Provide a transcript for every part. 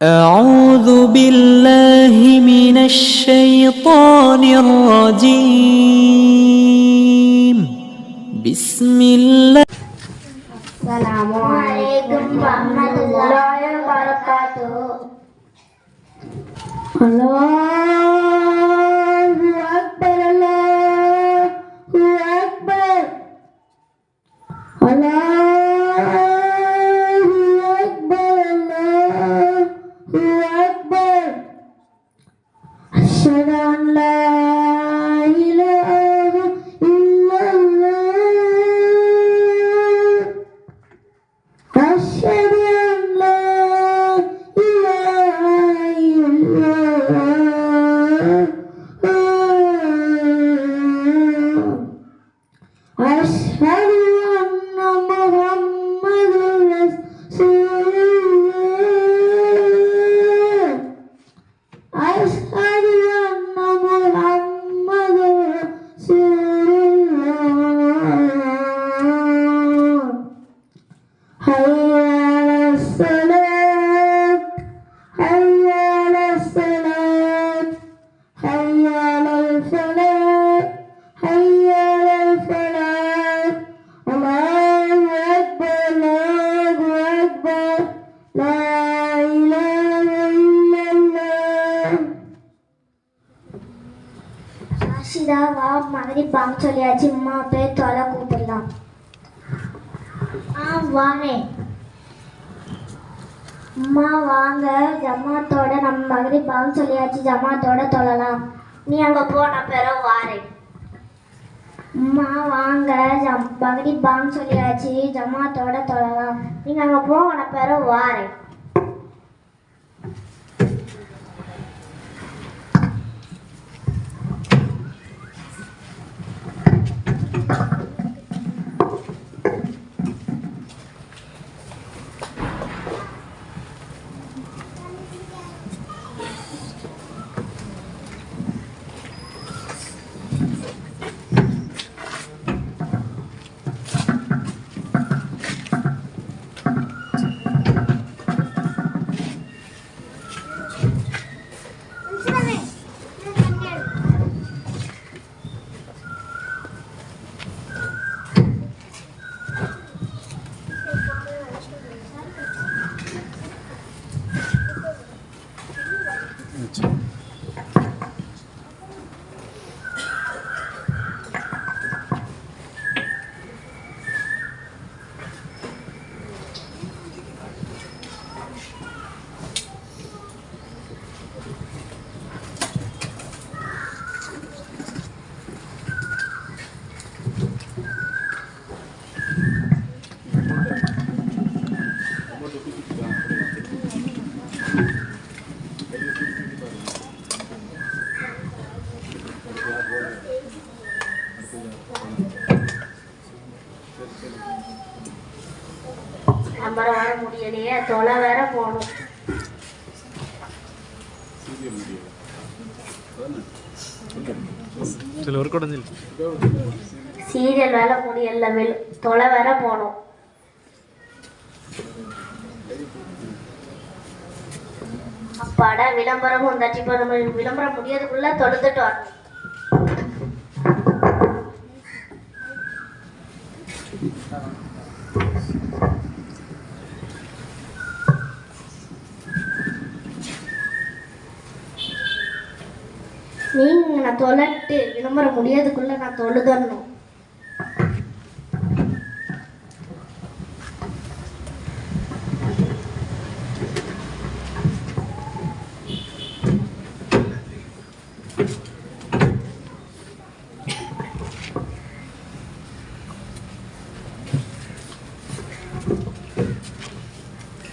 أعوذ بالله من الشيطان الرجيم بسم الله. السلام عليكم ورحمة الله وبركاته. الله أكبر الله أكبر الله أكبر الله أكبر أشهد أن لا إله إلا الله أشهد أن لا إله إلا الله أشهد أن محمدا رسول الله أشهد أن محمدا رسول الله حي على الصلاة حي على الصلاة حي على الفلاح حي على الفلاح الله أكبر الله أكبر لا إله إلا الله. ராஷிதா வா மகரிப் பாங்க சொல்லியாச்சு. அம்மா போய் தொலை கூப்பிடலாம். வானே அம்மா வாங்க, ஜமாத்தோட நம்ம மகரிப் பாங்க சொல்லியாச்சு, ஜமாத்தோட தொழலாம். நீ அங்க போன பிறகு வாரேன். அம்மா வாங்க, மகரிப் பாங்க சொல்லியாச்சு, ஜமாத்தோட தொழலாம். நீங்க அங்க போன பிறகு வாரேன். நம்பர் வர முடியலையே, தொலை வேற போகணும். சீரியல் வேலை முடியல, தொலை வேற போகணும். அப்பாடா, விளம்பரமும் வந்தாச்சு. இப்போ நம்ம விளம்பரம் முடியறதுக்குள்ள தொடுத்துட்டு வரணும். நீங்க நான் தொலைட்டு விளம்பரம் முடியறதுக்குள்ள நான் தொழுதணும்.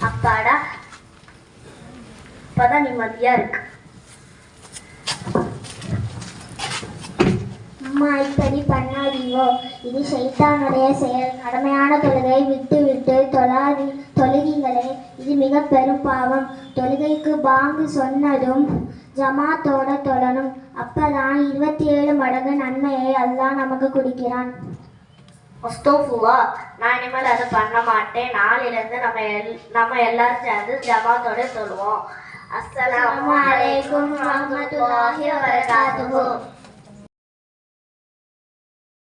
அப்பாடா, இப்பதான் நிம்மதியா இருக்கு. அம்மா இப்படி பண்ணாதீங்கோ, இது சைத்தானுடைய செயல். கடமையான தொழுகை விட்டு விட்டு தொழுகீங்களே, இது மிக பெரும் பாவம். தொழுகைக்கு பாங்கு சொன்னதும் ஜமாத்தோட தொழணும். அப்பதான் 27 மடங்கு நன்மையை அல்லாஹ் நமக்கு கொடுக்கிறான். அஸ்தோஃபுல்லா, நான் இனிமேல் அதை பண்ண மாட்டேன். நாளையிலேருந்து நம்ம எல்லாரும் சேர்ந்து ஜமாத்தோட சொல்லுவோம். அஸ்ஸலாமு அலைக்கும் வரஹ்மத்துல்லாஹி வபரகாத்துஹு.